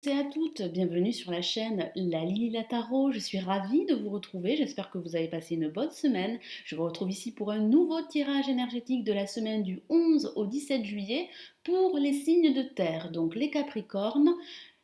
Et à toutes, bienvenue sur la chaîne La Lily la Tarot. Je suis ravie de vous retrouver, j'espère que vous avez passé une bonne semaine. Je vous retrouve ici pour un nouveau tirage énergétique de la semaine du 11 au 17 juillet pour les signes de terre, donc les Capricornes,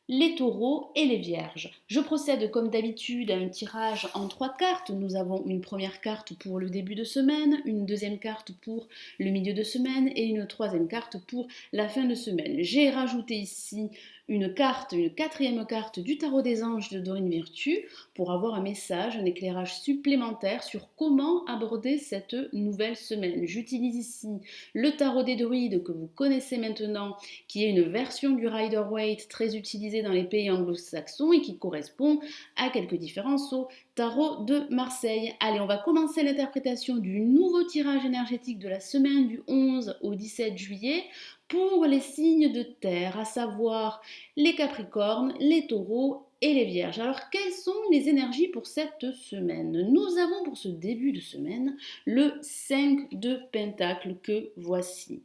les taureaux et les vierges. Je procède comme d'habitude à un tirage en 3 cartes. Nous avons une première carte pour le début de semaine, une deuxième carte pour le milieu de semaine et une troisième carte pour la fin de semaine. J'ai rajouté ici une quatrième carte du tarot des anges de Dorine Virtue pour avoir un message, un éclairage supplémentaire sur comment aborder cette nouvelle semaine. J'utilise ici le tarot des druides que vous connaissez maintenant, qui est une version du Rider-Waite très utilisée dans les pays anglo-saxons et qui correspond à quelques différences au tarot de Marseille. Allez, on va commencer l'interprétation du nouveau tirage énergétique de la semaine du 11 au 17 juillet pour les signes de terre, à savoir les Capricornes, les Taureaux et les Vierges. Alors, quelles sont les énergies pour cette semaine? Nous avons pour ce début de semaine le 5 de Pentacle que voici.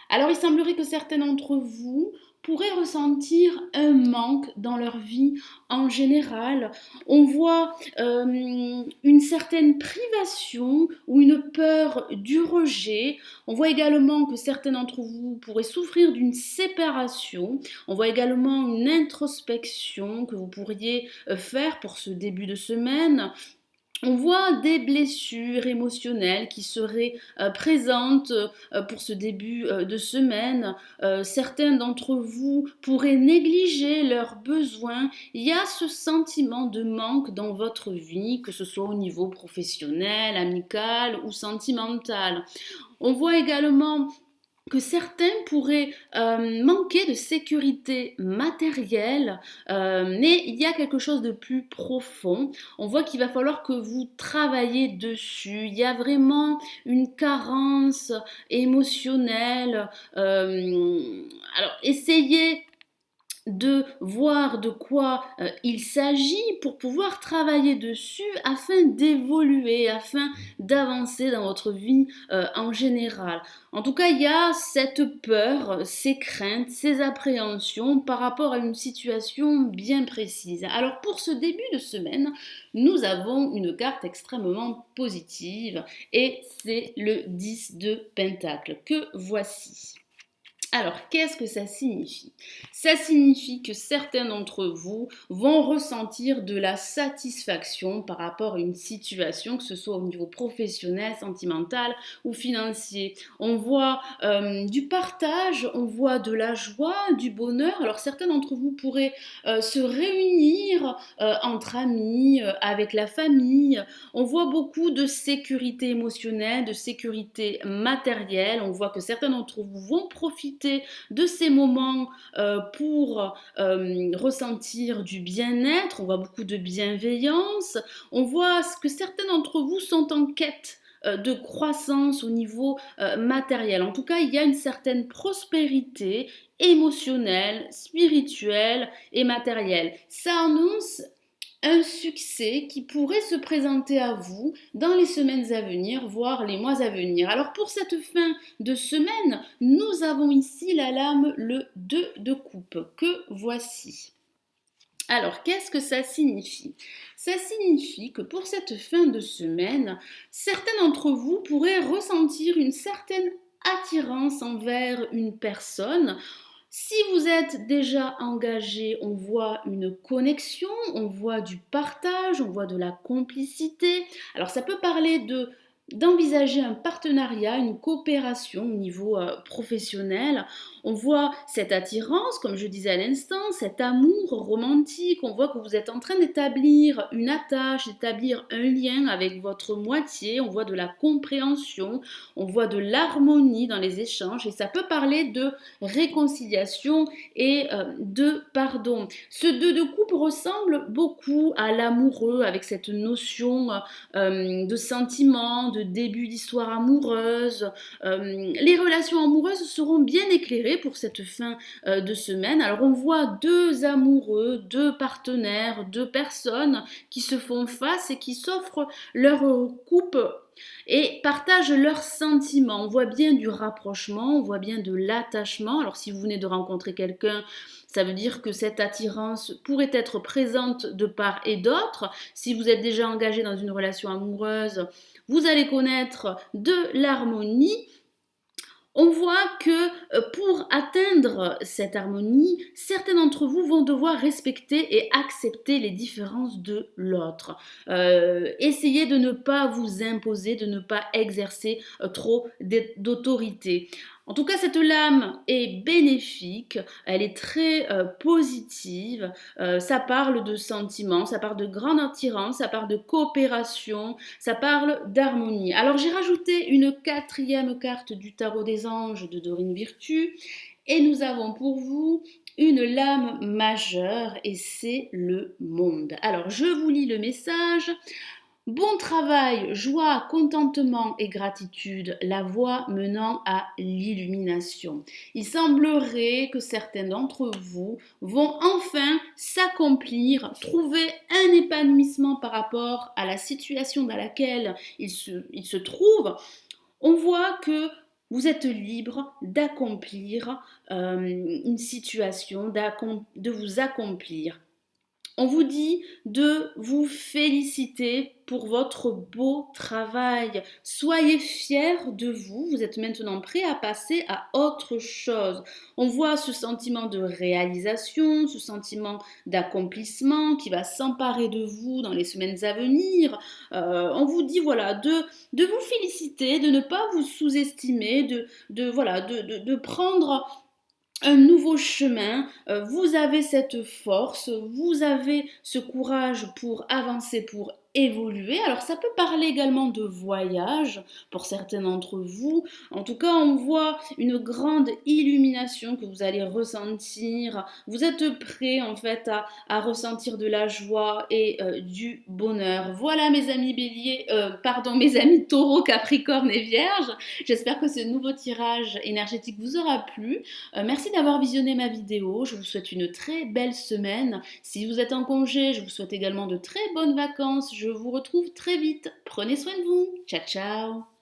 Alors il semblerait que certains d'entre vous pourraient ressentir un manque dans leur vie en général. On voit une certaine privation ou une peur du rejet. On voit également que certains d'entre vous pourraient souffrir d'une séparation. On voit également une introspection que vous pourriez faire pour ce début de semaine. On voit des blessures émotionnelles qui seraient présentes pour ce début de semaine. Certains d'entre vous pourraient négliger leurs besoins. Il y a ce sentiment de manque dans votre vie, que ce soit au niveau professionnel, amical ou sentimental. On voit également que certains pourraient manquer de sécurité matérielle, mais il y a quelque chose de plus profond. On voit qu'il va falloir que vous travaillez dessus. Il y a vraiment une carence émotionnelle. Alors, essayez de voir de quoi il s'agit pour pouvoir travailler dessus afin d'évoluer, afin d'avancer dans votre vie en général. En tout cas, il y a cette peur, ces craintes, ces appréhensions par rapport à une situation bien précise. Alors pour ce début de semaine, nous avons une carte extrêmement positive et c'est le 10 de Pentacle que voici. Alors, qu'est-ce que ça signifie? Ça signifie que certains d'entre vous vont ressentir de la satisfaction par rapport à une situation, que ce soit au niveau professionnel, sentimental ou financier. On voit du partage, on voit de la joie, du bonheur. Alors, certains d'entre vous pourraient se réunir entre amis, avec la famille. On voit beaucoup de sécurité émotionnelle, de sécurité matérielle. On voit que certains d'entre vous vont profiter de ces moments pour ressentir du bien-être. On voit beaucoup de bienveillance. On voit que certains d'entre vous sont en quête de croissance au niveau matériel. En tout cas, il y a une certaine prospérité émotionnelle, spirituelle et matérielle. Ça annonce un succès qui pourrait se présenter à vous dans les semaines à venir, voire les mois à venir. Alors pour cette fin de semaine, nous avons ici la lame le 2 de coupe que voici. Alors, qu'est-ce que ça signifie? Ça signifie que pour cette fin de semaine, certains d'entre vous pourraient ressentir une certaine attirance envers une personne. Si vous êtes déjà engagé, on voit une connexion, on voit du partage, on voit de la complicité. Alors ça peut parler d'envisager un partenariat, une coopération au niveau professionnel. On voit cette attirance, comme je disais à l'instant, cet amour romantique. On voit que vous êtes en train d'établir une attache, d'établir un lien avec votre moitié. On voit de la compréhension, on voit de l'harmonie dans les échanges et ça peut parler de réconciliation et de pardon. Ce 2 de coupe ressemble beaucoup à l'amoureux avec cette notion de sentiment, de début d'histoire amoureuse. Les relations amoureuses seront bien éclairées pour cette fin de semaine. Alors on voit deux amoureux, deux partenaires, deux personnes qui se font face et qui s'offrent leur couple et partagent leurs sentiments. On voit bien du rapprochement, on voit bien de l'attachement. Alors si vous venez de rencontrer quelqu'un, Ça veut dire que cette attirance pourrait être présente de part et d'autre. Si vous êtes déjà engagé dans une relation amoureuse, vous allez connaître de l'harmonie. On voit que pour atteindre cette harmonie, certains d'entre vous vont devoir respecter et accepter les différences de l'autre. Essayez de ne pas vous imposer, de ne pas exercer trop d'autorité. En tout cas, cette lame est bénéfique, elle est très positive, ça parle de sentiments, ça parle de grande attirance, ça parle de coopération, ça parle d'harmonie. Alors j'ai rajouté une quatrième carte du tarot des anges de Dorine Virtue et nous avons pour vous une lame majeure et c'est le monde. Alors je vous lis le message. Bon travail, joie, contentement et gratitude, la voie menant à l'illumination. Il semblerait que certains d'entre vous vont enfin s'accomplir, trouver un épanouissement par rapport à la situation dans laquelle ils se trouvent. On voit que vous êtes libre d'accomplir une situation, de vous accomplir. On vous dit de vous féliciter pour votre beau travail. Soyez fiers de vous. Vous êtes maintenant prêt à passer à autre chose. On voit ce sentiment de réalisation, ce sentiment d'accomplissement qui va s'emparer de vous dans les semaines à venir. On vous dit voilà de vous féliciter, de ne pas vous sous-estimer, de prendre un nouveau chemin, vous avez cette force, vous avez ce courage pour avancer, pour évoluer. Alors ça peut parler également de voyage pour certains d'entre vous. En tout cas, on voit une grande illumination que vous allez ressentir. Vous êtes prêts en fait à ressentir de la joie et du bonheur. Voilà mes amis béliers, pardon, mes amis taureaux, capricorne et vierge. J'espère que ce nouveau tirage énergétique vous aura plu. Merci d'avoir visionné ma vidéo, je vous souhaite une très belle semaine. Si vous êtes en congé, je vous souhaite également de très bonnes vacances. Je vous retrouve très vite. Prenez soin de vous. Ciao, ciao.